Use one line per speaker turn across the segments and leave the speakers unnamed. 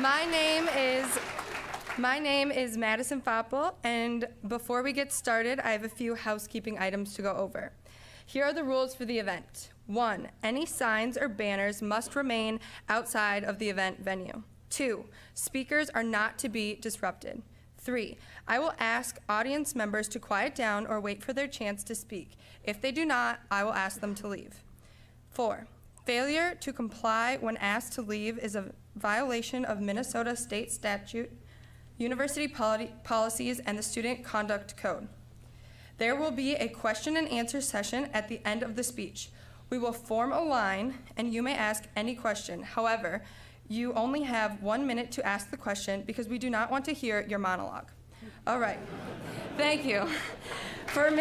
My name is Madison Foppel, and before we get started, I have a few housekeeping items to go over. Here are the rules for the event. 1, any signs or banners must remain outside of the event venue. 2, speakers are not to be disrupted. 3, I will ask audience members to quiet down or wait for their chance to speak. If they do not, I will ask them to leave. 4, failure to comply when asked to leave is a violation of Minnesota State Statute, university policies, and the Student Conduct Code. There will be a question and answer session at the end of the speech. We will form a line, and you may ask any question. However, you only have 1 minute to ask the question because we do not want to hear your monologue. All right. Thank you for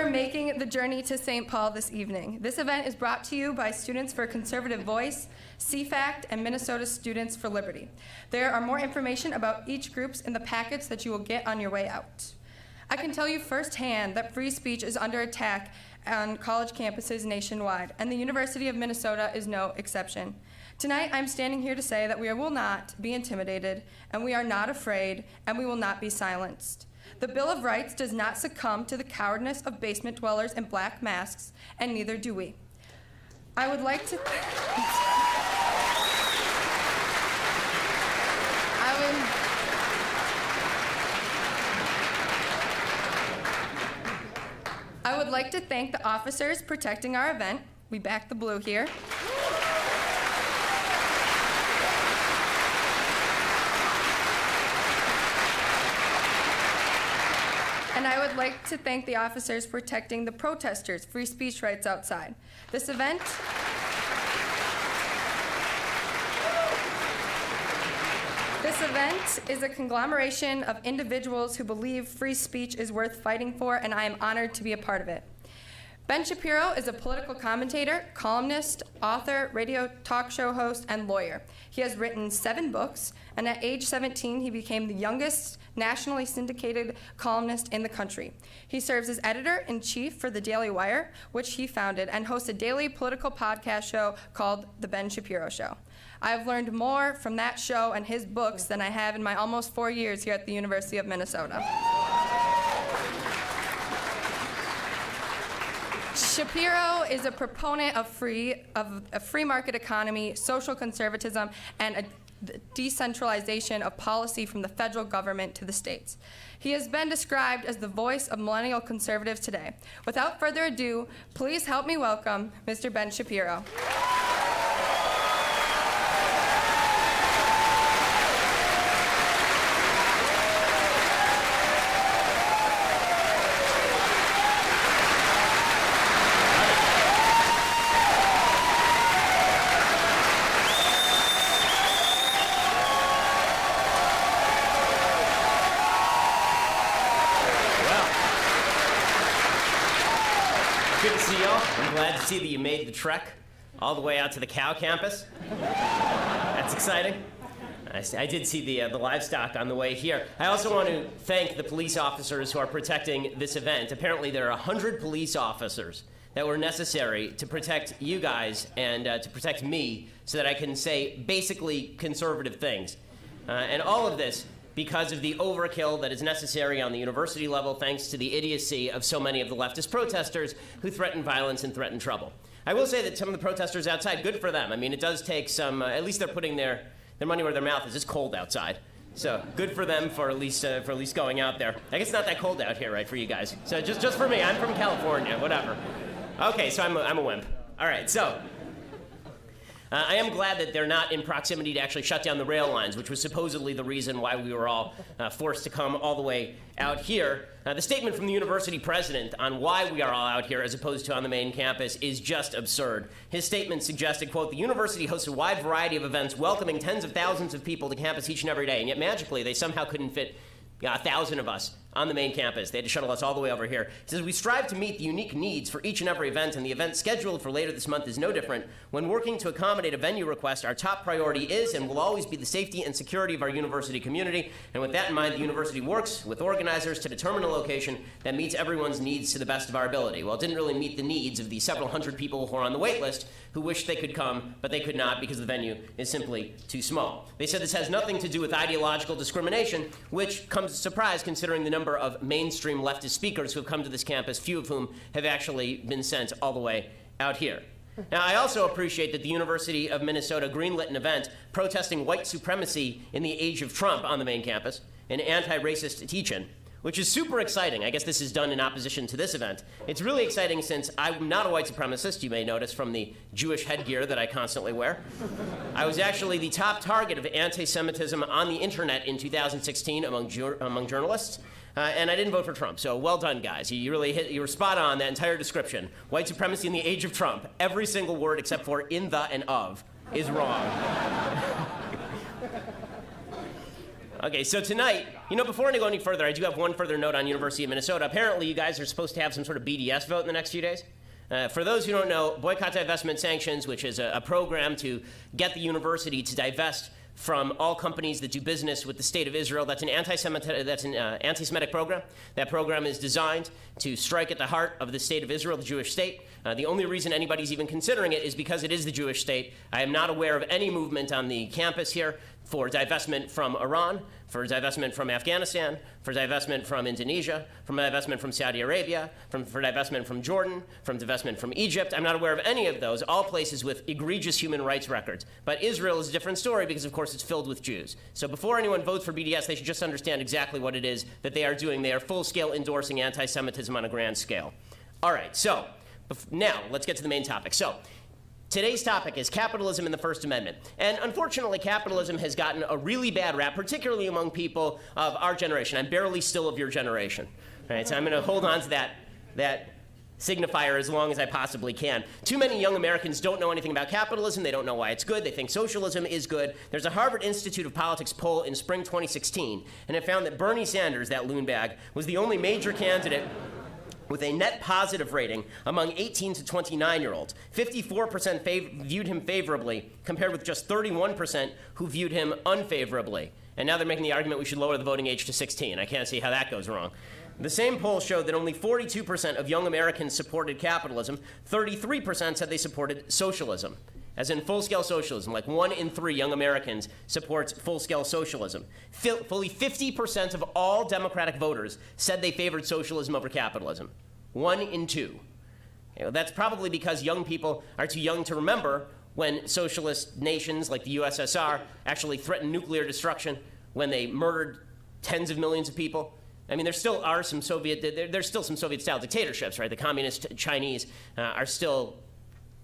making the journey to St. Paul this evening. This event is brought to you by Students for Conservative Voice, CFACT, and Minnesota Students for Liberty. There are more information about each groups in the packets that you will get on your way out. I can tell you firsthand that free speech is under attack on college campuses nationwide, and the University of Minnesota is no exception. Tonight, I'm standing here to say that we will not be intimidated, and we are not afraid, and we will not be silenced. The Bill of Rights does not succumb to the cowardness of basement dwellers in black masks, and neither do we. I would like to thank the officers protecting our event. We back the blue here. And I would like to thank the officers protecting the protesters' free speech rights outside. This event is a conglomeration of individuals who believe free speech is worth fighting for, and I am honored to be a part of it. Ben Shapiro is a political commentator, columnist, author, radio talk show host, and lawyer. He has written 7 books, and at age 17, he became the youngest nationally syndicated columnist in the country. He serves as editor-in-chief for The Daily Wire, which he founded, and hosts a daily political podcast show called The Ben Shapiro Show. I have learned more from that show and his books than I have in my almost 4 years here at the University of Minnesota. Shapiro is a proponent of a free market economy, social conservatism, and a decentralization of policy from the federal government to the states. He has been described as the voice of millennial conservatives today. Without further ado, please help me welcome Mr. Ben Shapiro.
I'm glad to see that you made the trek all the way out to the cow campus. That's exciting. I did see the livestock on the way here. I also want to thank the police officers who are protecting this event. Apparently there are 100 police officers that were necessary to protect you guys and to protect me so that I can say basically conservative things. And all of this because of the overkill that is necessary on the university level thanks to the idiocy of so many of the leftist protesters who threaten violence and threaten trouble. I will say that some of the protesters outside, good for them. I mean, it does take some, at least they're putting their money where their mouth is. It's cold outside. So good for them for at least going out there. I guess it's not that cold out here, right, for you guys. So just for me, I'm from California, whatever. Okay, so I'm a wimp. All right, so I am glad that they're not in proximity to actually shut down the rail lines, which was supposedly the reason why we were all forced to come all the way out here. The statement from the university president on why we are all out here as opposed to on the main campus is just absurd. His statement suggested, quote, "The university hosts a wide variety of events welcoming tens of thousands of people to campus each and every day, and yet magically they somehow couldn't fit 1,000 of us on the main campus. They had to shuttle us all the way over here. He says, we strive to meet the unique needs for each and every event, and the event scheduled for later this month is no different. When working to accommodate a venue request, our top priority is and will always be the safety and security of our university community. And with that in mind, the university works with organizers to determine a location that meets everyone's needs to the best of our ability. Well, it didn't really meet the needs of the several hundred people who are on the wait list who wished they could come, but they could not because the venue is simply too small. They said this has nothing to do with ideological discrimination, which comes as a surprise considering the number of mainstream leftist speakers who have come to this campus, few of whom have actually been sent all the way out here. Now, I also appreciate that the University of Minnesota greenlit an event protesting white supremacy in the age of Trump on the main campus, an anti-racist teach-in, which is super exciting. I guess this is done in opposition to this event. It's really exciting since I'm not a white supremacist, you may notice from the Jewish headgear that I constantly wear. I was actually the top target of anti-Semitism on the internet in 2016 among journalists. And I didn't vote for Trump, so well done, guys. You were spot on, that entire description. White supremacy in the age of Trump. Every single word except for in, the, and of is wrong. Okay, so tonight, before I go any further, I do have one further note on University of Minnesota. Apparently, you guys are supposed to have some sort of BDS vote in the next few days. For those who don't know, Boycott, Divestment, Sanctions, which is a program to get the university to divest from all companies that do business with the state of Israel. That's an anti-Semitic program. That program is designed to strike at the heart of the state of Israel, the Jewish state. The only reason anybody's even considering it is because it is the Jewish state. I am not aware of any movement on the campus here for divestment from Iran, for divestment from Afghanistan, for divestment from Indonesia, from divestment from Saudi Arabia, for divestment from Jordan, from divestment from Egypt. I'm not aware of any of those, all places with egregious human rights records. But Israel is a different story because, of course, it's filled with Jews. So before anyone votes for BDS, they should just understand exactly what it is that they are doing. They are full-scale endorsing anti-Semitism on a grand scale. All right, so now let's get to the main topic. So today's topic is capitalism and the First Amendment. And unfortunately, capitalism has gotten a really bad rap, particularly among people of our generation. I'm barely still of your generation. All right, so I'm going to hold on to that signifier as long as I possibly can. Too many young Americans don't know anything about capitalism. They don't know why it's good. They think socialism is good. There's a Harvard Institute of Politics poll in spring 2016, and it found that Bernie Sanders, that loon bag, was the only major candidate with a net positive rating among 18 to 29-year-olds. 54% viewed him favorably, compared with just 31% who viewed him unfavorably. And now they're making the argument we should lower the voting age to 16. I can't see how that goes wrong. The same poll showed that only 42% of young Americans supported capitalism. 33% said they supported socialism, as in full-scale socialism. Like 1 in 3 young Americans supports full-scale socialism. Fully 50% of all Democratic voters said they favored socialism over capitalism. 1 in 2. That's probably because young people are too young to remember when socialist nations like the USSR actually threatened nuclear destruction, when they murdered tens of millions of people. I mean, there still are some there's still some Soviet-style dictatorships, right? The communist Chinese are still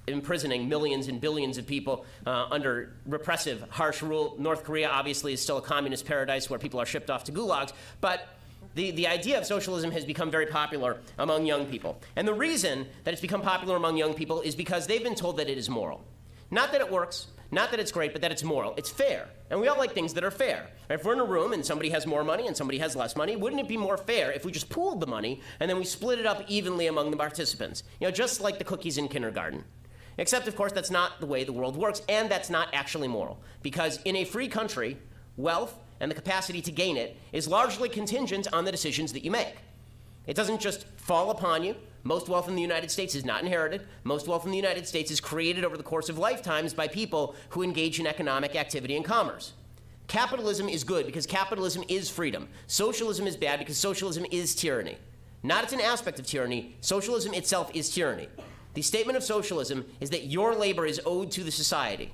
imprisoning millions and billions of people under repressive, harsh rule. North Korea, obviously, is still a communist paradise where people are shipped off to gulags. But the idea of socialism has become very popular among young people. And the reason that it's become popular among young people is because they've been told that it is moral. Not that it works, not that it's great, but that it's moral. It's fair. And we all like things that are fair. If we're in a room and somebody has more money and somebody has less money, wouldn't it be more fair if we just pooled the money and then we split it up evenly among the participants? Just like the cookies in kindergarten. Except, of course, that's not the way the world works, and that's not actually moral. Because in a free country, wealth and the capacity to gain it is largely contingent on the decisions that you make. It doesn't just fall upon you. Most wealth in the United States is not inherited. Most wealth in the United States is created over the course of lifetimes by people who engage in economic activity and commerce. Capitalism is good because capitalism is freedom. Socialism is bad because socialism is tyranny. Not it's an aspect of tyranny. Socialism itself is tyranny. The statement of socialism is that your labor is owed to the society.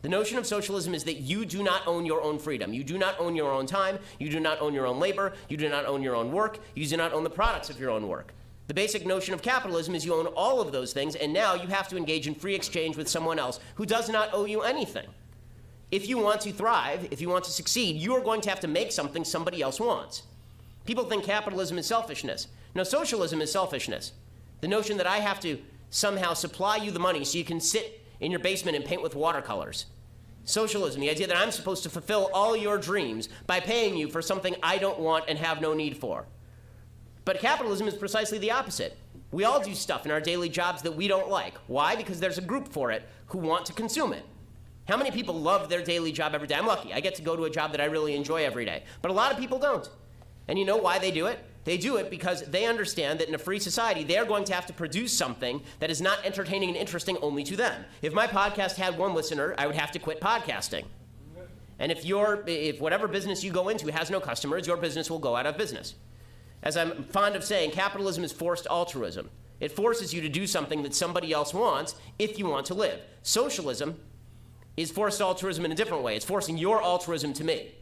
The notion of socialism is that you do not own your own freedom. You do not own your own time. You do not own your own labor. You do not own your own work. You do not own the products of your own work. The basic notion of capitalism is you own all of those things, and now you have to engage in free exchange with someone else who does not owe you anything. If you want to thrive, if you want to succeed, you are going to have to make something somebody else wants. People think capitalism is selfishness. No, socialism is selfishness. The notion that I have to somehow supply you the money so you can sit in your basement and paint with watercolors. Socialism, the idea that I'm supposed to fulfill all your dreams by paying you for something I don't want and have no need for. But capitalism is precisely the opposite. We all do stuff in our daily jobs that we don't like. Why? Because there's a group for it who want to consume it. How many people love their daily job every day? I'm lucky. I get to go to a job that I really enjoy every day. But a lot of people don't. And you know why they do it? They do it because they understand that in a free society, they are going to have to produce something that is not entertaining and interesting only to them. If my podcast had one listener, I would have to quit podcasting. And if whatever business you go into has no customers, your business will go out of business. As I'm fond of saying, capitalism is forced altruism. It forces you to do something that somebody else wants if you want to live. Socialism is forced altruism in a different way. It's forcing your altruism to me.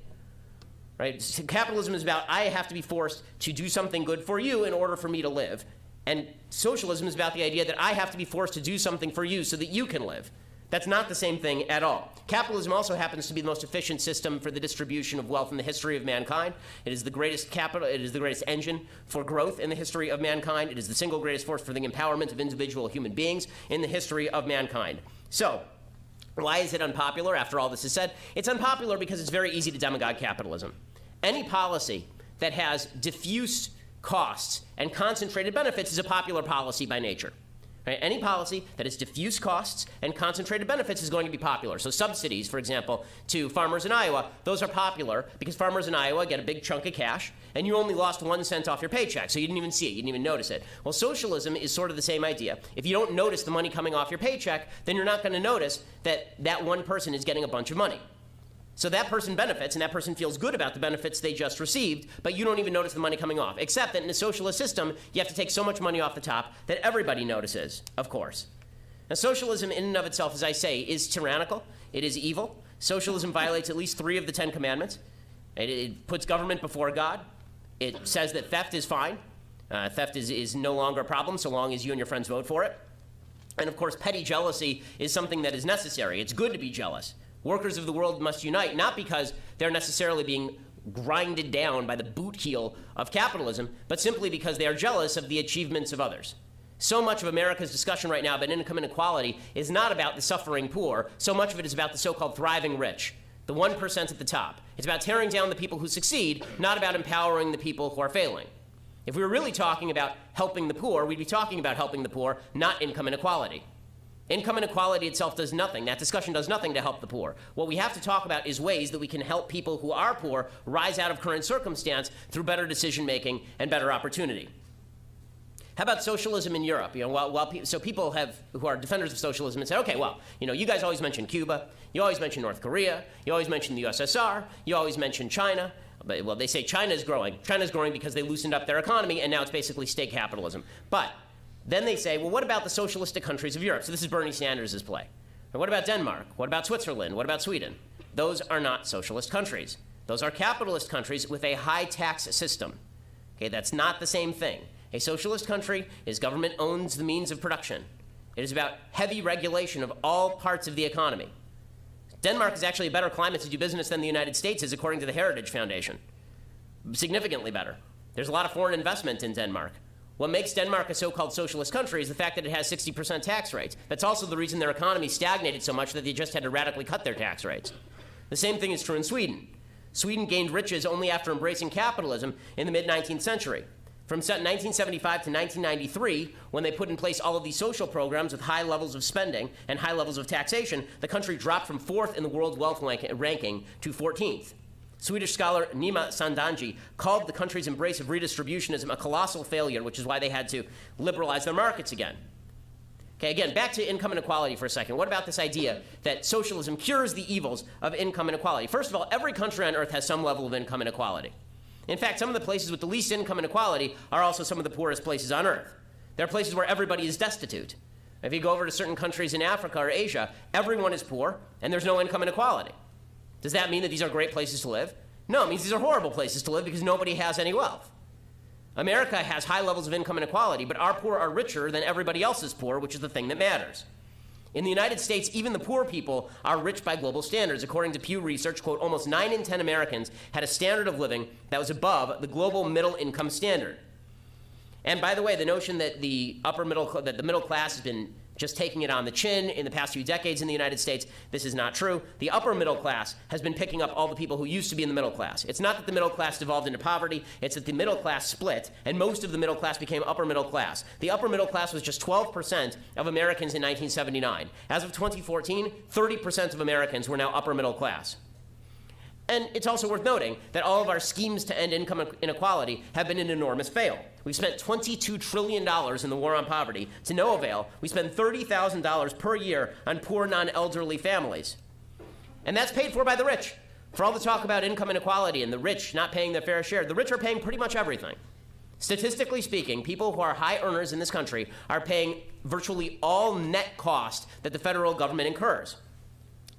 Right? So capitalism is about I have to be forced to do something good for you in order for me to live. And socialism is about the idea that I have to be forced to do something for you so that you can live. That's not the same thing at all. Capitalism also happens to be the most efficient system for the distribution of wealth in the history of mankind. It is the greatest it is the greatest engine for growth in the history of mankind. It is the single greatest force for the empowerment of individual human beings in the history of mankind. So, why is it unpopular after all this is said? It's unpopular because it's very easy to demagogue capitalism. Any policy that has diffuse costs and concentrated benefits is a popular policy by nature. Right? Any policy that has diffuse costs and concentrated benefits is going to be popular. So subsidies, for example, to farmers in Iowa, those are popular because farmers in Iowa get a big chunk of cash, and you only lost 1 cent off your paycheck, so you didn't even see it, you didn't even notice it. Well, socialism is sort of the same idea. If you don't notice the money coming off your paycheck, then you're not going to notice that that one person is getting a bunch of money. So that person benefits, and that person feels good about the benefits they just received, but you don't even notice the money coming off. Except that in a socialist system, you have to take so much money off the top that everybody notices, of course. Now, socialism in and of itself, as I say, is tyrannical. It is evil. Socialism violates at least 3 of the 10 commandments. It puts government before God. It says that theft is fine. Theft is no longer a problem so long as you and your friends vote for it. And, of course, petty jealousy is something that is necessary. It's good to be jealous. Workers of the world must unite, not because they're necessarily being grinded down by the boot heel of capitalism, but simply because they are jealous of the achievements of others. So much of America's discussion right now about income inequality is not about the suffering poor. So much of it is about the so-called thriving rich, the 1% at the top. It's about tearing down the people who succeed, not about empowering the people who are failing. If we were really talking about helping the poor, we'd be talking about helping the poor, not income inequality. Income inequality itself does nothing. That discussion does nothing to help the poor. What we have to talk about is ways that we can help people who are poor rise out of current circumstance through better decision-making and better opportunity. How about socialism in Europe? You know, so people who are defenders of socialism and say, okay, well, you know, you guys always mention Cuba, you always mention North Korea, you always mention the USSR, you always mention China. But, well, they say China's growing. China's growing because they loosened up their economy, and now it's basically state capitalism. But then they say, well, what about the socialistic countries of Europe? So this is Bernie Sanders' play. And what about Denmark? What about Switzerland? What about Sweden? Those are not socialist countries. Those are capitalist countries with a high tax system. Okay, that's not the same thing. A socialist country is government owns the means of production. It is about heavy regulation of all parts of the economy. Denmark is actually a better climate to do business than the United States is, according to the Heritage Foundation. Significantly better. There's a lot of foreign investment in Denmark. What makes Denmark a so-called socialist country is the fact that it has 60% tax rates. That's also the reason their economy stagnated so much that they just had to radically cut their tax rates. The same thing is true in Sweden. Sweden gained riches only after embracing capitalism in the mid-19th century. From 1975 to 1993, when they put in place all of these social programs with high levels of spending and high levels of taxation, the country dropped from 4th in the world wealth ranking to 14th. Swedish scholar Nima Sandanji called the country's embrace of redistributionism a colossal failure, which is why they had to liberalize their markets again. Okay, again, back to income inequality for a second. What about this idea that socialism cures the evils of income inequality? First of all, every country on earth has some level of income inequality. In fact, some of the places with the least income inequality are also some of the poorest places on earth. There are places where everybody is destitute. If you go over to certain countries in Africa or Asia, everyone is poor, and there's no income inequality. Does that mean that these are great places to live? No, it means these are horrible places to live because nobody has any wealth. America has high levels of income inequality, but our poor are richer than everybody else's poor, which is the thing that matters. In the United States, even the poor people are rich by global standards. According to Pew Research, quote, almost 9 in 10 Americans had a standard of living that was above the global middle income standard. And by the way, the notion that the middle class has been just taking it on the chin in the past few decades in the United States. This is not true. The upper middle class has been picking up all the people who used to be in the middle class. It's not that the middle class devolved into poverty, it's that the middle class split, and most of the middle class became upper middle class. The upper middle class was just 12% of Americans in 1979. As of 2014, 30% of Americans were now upper middle class. And it's also worth noting that all of our schemes to end income inequality have been an enormous fail. We've spent $22 trillion in the war on poverty to no avail. We spend $30,000 per year on poor non-elderly families. And that's paid for by the rich. For all the talk about income inequality and the rich not paying their fair share, the rich are paying pretty much everything. Statistically speaking, people who are high earners in this country are paying virtually all net cost that the federal government incurs.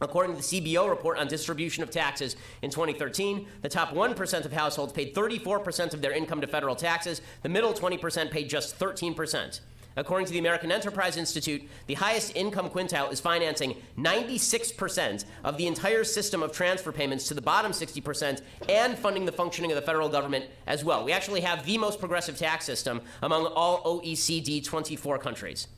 According to the CBO report on distribution of taxes in 2013, the top 1% of households paid 34% of their income to federal taxes. The middle 20% paid just 13%. According to the American Enterprise Institute, the highest income quintile is financing 96% of the entire system of transfer payments to the bottom 60% and funding the functioning of the federal government as well. We actually have the most progressive tax system among all OECD 24 countries.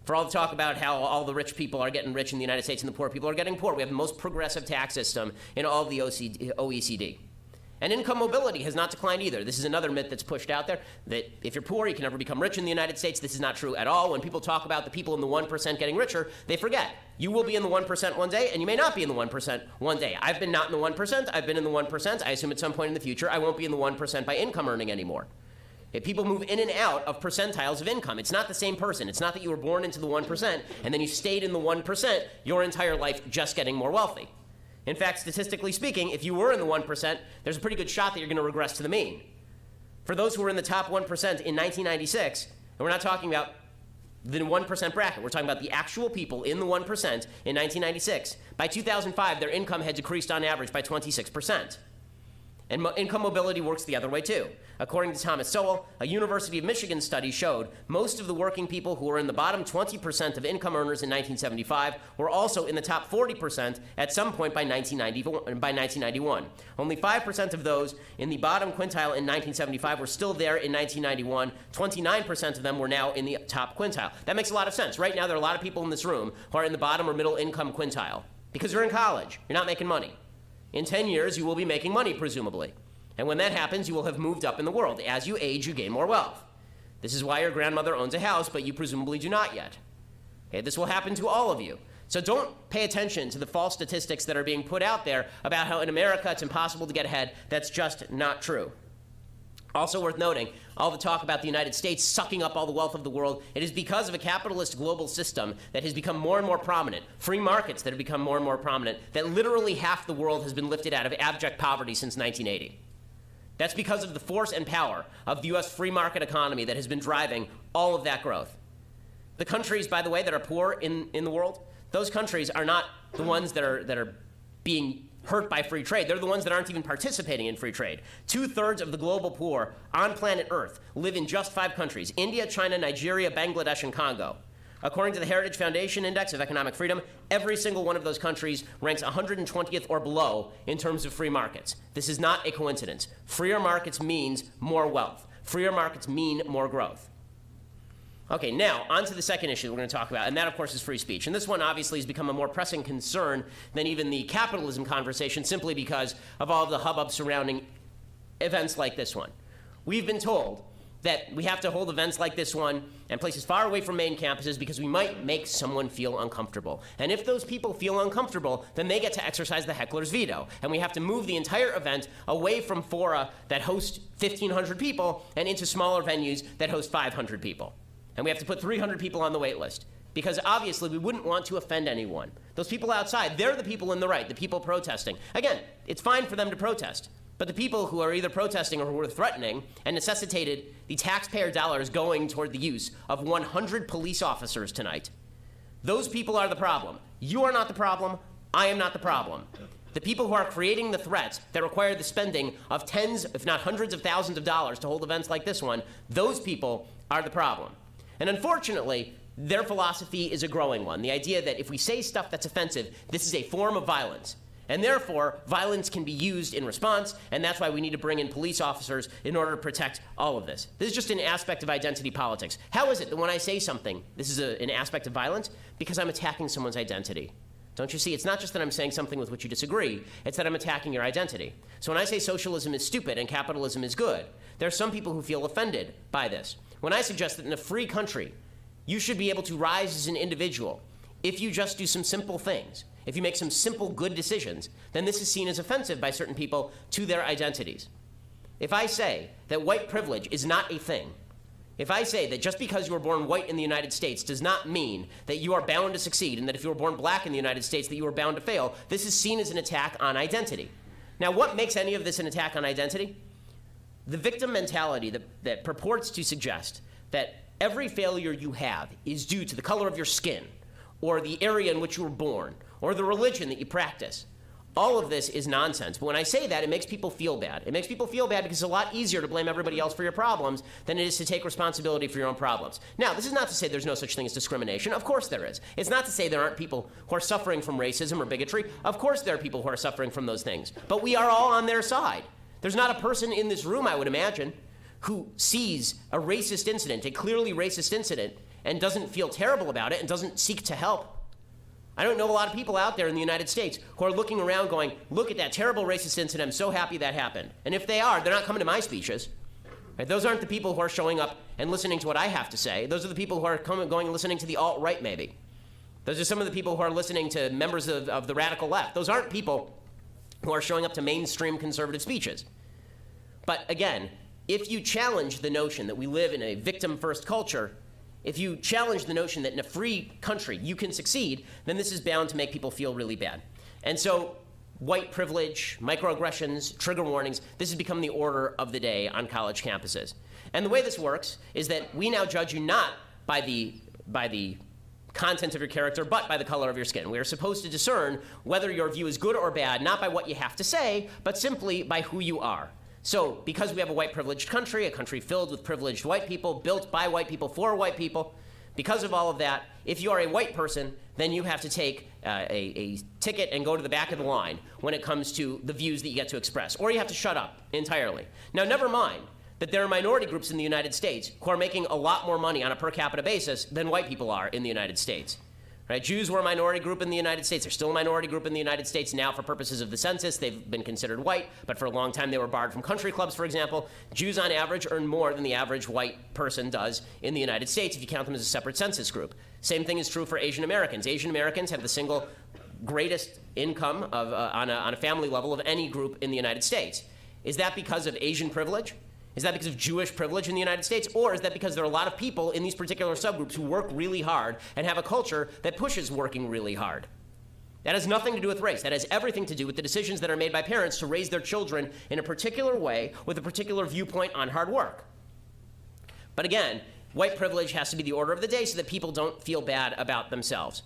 For all the talk about how all the rich people are getting rich in the United States and the poor people are getting poor, we have the most progressive tax system in all of the OECD. And income mobility has not declined either. This is another myth that's pushed out there, that if you're poor, you can never become rich in the United States. This is not true at all. When people talk about the people in the 1% getting richer, they forget. You will be in the 1% one day, and you may not be in the 1% one day. I've been not in the 1%. I've been in the 1%. I assume at some point in the future, I won't be in the 1% by income earning anymore. If people move in and out of percentiles of income, it's not the same person. It's not that you were born into the 1% and then you stayed in the 1% your entire life just getting more wealthy. In fact, statistically speaking, if you were in the 1%, there's a pretty good shot that you're going to regress to the mean. For those who were in the top 1% in 1996, and we're not talking about the 1% bracket, we're talking about the actual people in the 1% in 1996, by 2005, their income had decreased on average by 26%. And income mobility works the other way, too. According to Thomas Sowell, a University of Michigan study showed most of the working people who were in the bottom 20% of income earners in 1975 were also in the top 40% at some point by 1991. Only 5% of those in the bottom quintile in 1975 were still there in 1991. 29% of them were now in the top quintile. That makes a lot of sense. Right now, there are a lot of people in this room who are in the bottom or middle income quintile because you're in college. You're not making money. In 10 years, you will be making money, presumably. And when that happens, you will have moved up in the world. As you age, you gain more wealth. This is why your grandmother owns a house, but you presumably do not yet. Okay, this will happen to all of you. So don't pay attention to the false statistics that are being put out there about how in America it's impossible to get ahead. That's just not true. Also worth noting, all the talk about the United States sucking up all the wealth of the world, it is because of a capitalist global system that has become more and more prominent, free markets that have become more and more prominent, that literally half the world has been lifted out of abject poverty since 1980. That's because of the force and power of the U.S. free market economy that has been driving all of that growth. The countries, by the way, that are poor in the world, those countries are not the ones that are being hurt by free trade. They're the ones that aren't even participating in free trade. 2/3 of the global poor on planet Earth live in just 5 countries: India, China, Nigeria, Bangladesh, and Congo. According to the Heritage Foundation Index of Economic Freedom, every single one of those countries ranks 120th or below in terms of free markets. This is not a coincidence. Freer markets means more wealth. Freer markets mean more growth. Okay, now, on to the second issue we're going to talk about, and that, of course, is free speech. And this one, obviously, has become a more pressing concern than even the capitalism conversation, simply because of all of the hubbub surrounding events like this one. We've been told that we have to hold events like this one and places far away from main campuses because we might make someone feel uncomfortable. And if those people feel uncomfortable, then they get to exercise the heckler's veto. And we have to move the entire event away from fora that host 1,500 people and into smaller venues that host 500 people. And we have to put 300 people on the wait list because obviously we wouldn't want to offend anyone. Those people outside, they're the people in the right, the people protesting. Again, it's fine for them to protest, but the people who are either protesting or who are threatening and necessitated the taxpayer dollars going toward the use of 100 police officers tonight, those people are the problem. You are not the problem. I am not the problem. The people who are creating the threats that require the spending of tens, if not hundreds of thousands of dollars to hold events like this one, those people are the problem. And unfortunately, their philosophy is a growing one. The idea that if we say stuff that's offensive, this is a form of violence. And therefore, violence can be used in response, and that's why we need to bring in police officers in order to protect all of this. This is just an aspect of identity politics. How is it that when I say something, this is an aspect of violence? Because I'm attacking someone's identity. Don't you see? It's not just that I'm saying something with which you disagree, it's that I'm attacking your identity. So when I say socialism is stupid and capitalism is good, there are some people who feel offended by this. When I suggest that in a free country, you should be able to rise as an individual if you just do some simple things, if you make some simple good decisions, then this is seen as offensive by certain people to their identities. If I say that white privilege is not a thing, if I say that just because you were born white in the United States does not mean that you are bound to succeed, and that if you were born black in the United States that you are bound to fail, this is seen as an attack on identity. Now, what makes any of this an attack on identity? The victim mentality that purports to suggest that every failure you have is due to the color of your skin, or the area in which you were born, or the religion that you practice. All of this is nonsense. But when I say that, it makes people feel bad. It makes people feel bad because it's a lot easier to blame everybody else for your problems than it is to take responsibility for your own problems. Now, this is not to say there's no such thing as discrimination. Of course there is. It's not to say there aren't people who are suffering from racism or bigotry. Of course there are people who are suffering from those things. But we are all on their side. There's not a person in this room, I would imagine, who sees a racist incident, a clearly racist incident, and doesn't feel terrible about it and doesn't seek to help. I don't know a lot of people out there in the United States who are looking around going, look at that terrible racist incident, I'm so happy that happened. And if they are, they're not coming to my speeches. Right? Those aren't the people who are showing up and listening to what I have to say. Those are the people who are going and listening to the alt-right, maybe. Those are some of the people who are listening to members of the radical left. Those aren't people who are showing up to mainstream conservative speeches. But again, if you challenge the notion that we live in a victim-first culture, if you challenge the notion that in a free country you can succeed, then this is bound to make people feel really bad. And so white privilege, microaggressions, trigger warnings, this has become the order of the day on college campuses. And the way this works is that we now judge you not by the content of your character, but by the color of your skin. We are supposed to discern whether your view is good or bad, not by what you have to say, but simply by who you are. So because we have a white privileged country, a country filled with privileged white people, built by white people for white people, because of all of that, if you are a white person, then you have to take a ticket and go to the back of the line when it comes to the views that you get to express. Or you have to shut up entirely. Now, never mind that there are minority groups in the United States who are making a lot more money on a per capita basis than white people are in the United States. Right? Jews were a minority group in the United States. They're still a minority group in the United States now for purposes of the census. They've been considered white, but for a long time they were barred from country clubs, for example. Jews on average earn more than the average white person does in the United States if you count them as a separate census group. Same thing is true for Asian Americans. Asian Americans have the single greatest income on a family level of any group in the United States. Is that because of Asian privilege? Is that because of Jewish privilege in the United States? Or is that because there are a lot of people in these particular subgroups who work really hard and have a culture that pushes working really hard? That has nothing to do with race. That has everything to do with the decisions that are made by parents to raise their children in a particular way with a particular viewpoint on hard work. But again, white privilege has to be the order of the day so that people don't feel bad about themselves.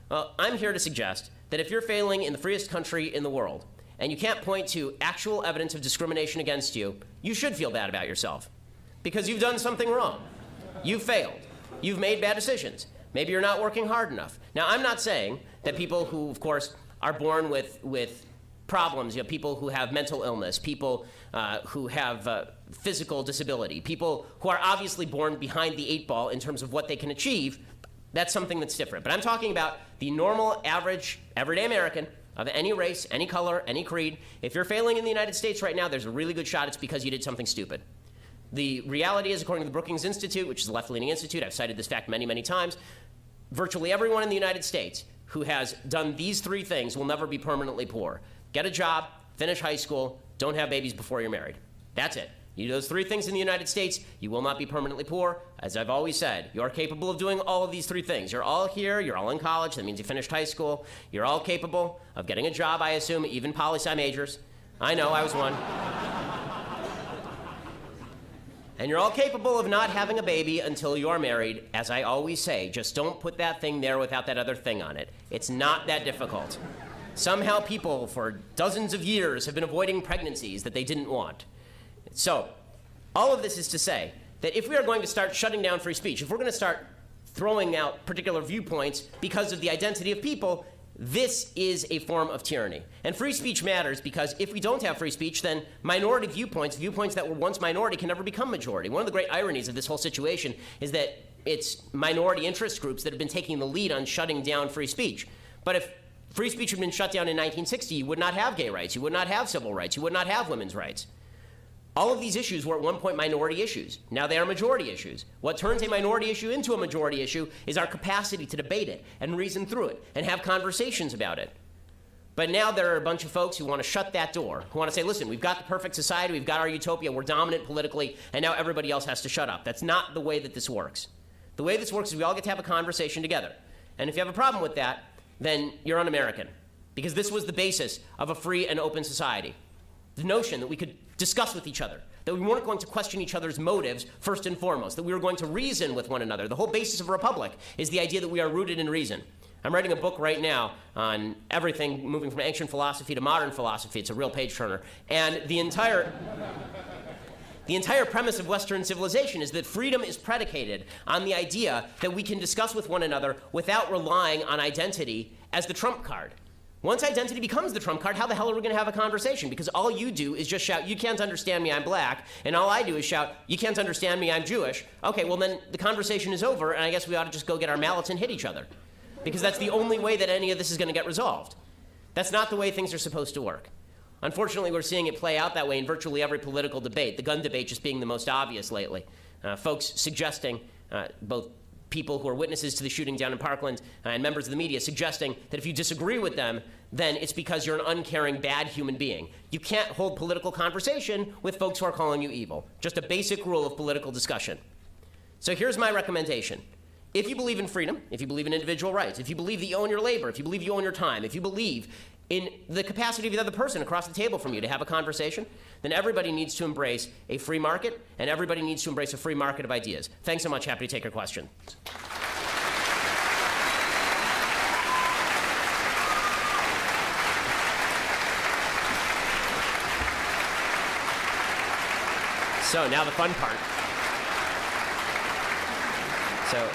Well, I'm here to suggest that if you're failing in the freest country in the world, and you can't point to actual evidence of discrimination against you, you should feel bad about yourself. Because you've done something wrong. You've failed. You've made bad decisions. Maybe you're not working hard enough. Now, I'm not saying that people who, of course, are born with problems, you know, people who have mental illness, people who have physical disability, people who are obviously born behind the 8 ball in terms of what they can achieve, that's something that's different. But I'm talking about the normal, average, everyday American of any race, any color, any creed. If you're failing in the United States right now, there's a really good shot it's because you did something stupid. The reality is, according to the Brookings Institute, which is a left-leaning institute, I've cited this fact many, many times, virtually everyone in the United States who has done these 3 things will never be permanently poor. Get a job, finish high school, don't have babies before you're married. That's it. You do those 3 things in the United States, you will not be permanently poor. As I've always said, you're capable of doing all of these 3 things. You're all here, you're all in college, that means you finished high school. You're all capable of getting a job, I assume, even poli-sci majors. I know, I was one. And you're all capable of not having a baby until you're married. As I always say, just don't put that thing there without that other thing on it. It's not that difficult. Somehow people, for dozens of years, have been avoiding pregnancies that they didn't want. So, all of this is to say that if we are going to start shutting down free speech, if we're going to start throwing out particular viewpoints because of the identity of people, This is a form of tyranny. And free speech matters because if we don't have free speech, then minority viewpoints that were once minority, can never become majority. One of the great ironies of this whole situation is that it's minority interest groups that have been taking the lead on shutting down free speech. But if free speech had been shut down in 1960, you would not have gay rights, you would not have civil rights, you would not have women's rights. All of these issues were at one point minority issues. Now they are majority issues. What turns a minority issue into a majority issue is our capacity to debate it and reason through it and have conversations about it. But now there are a bunch of folks who want to shut that door, who want to say, listen, we've got the perfect society, we've got our utopia, we're dominant politically, and now everybody else has to shut up. That's not the way that this works. The way this works is we all get to have a conversation together. And if you have a problem with that, then you're un-American, because this was the basis of a free and open society. The notion that we could discuss with each other, that we weren't going to question each other's motives first and foremost, that we were going to reason with one another. The whole basis of a republic is the idea that we are rooted in reason. I'm writing a book right now on everything moving from ancient philosophy to modern philosophy. It's a real page-turner. And the entire premise of Western civilization is that freedom is predicated on the idea that we can discuss with one another without relying on identity as the trump card. Once identity becomes the trump card, how the hell are we going to have a conversation? Because all you do is just shout, you can't understand me, I'm black, and all I do is shout, you can't understand me, I'm Jewish. Okay, well then the conversation is over, and I guess we ought to just go get our mallets and hit each other. Because that's the only way that any of this is going to get resolved. That's not the way things are supposed to work. Unfortunately, we're seeing it play out that way in virtually every political debate, the gun debate just being the most obvious lately. Folks suggesting, both people who are witnesses to the shooting down in Parkland and members of the media suggesting that if you disagree with them, then it's because you're an uncaring, bad human being. You can't hold political conversation with folks who are calling you evil. Just a basic rule of political discussion. So here's my recommendation. If you believe in freedom, if you believe in individual rights, if you believe that you own your labor, if you believe you own your time, if you believe in the capacity of the other person across the table from you to have a conversation, then everybody needs to embrace a free market, and everybody needs to embrace a free market of ideas. Thanks so much. Happy to take your question. So now the fun part. So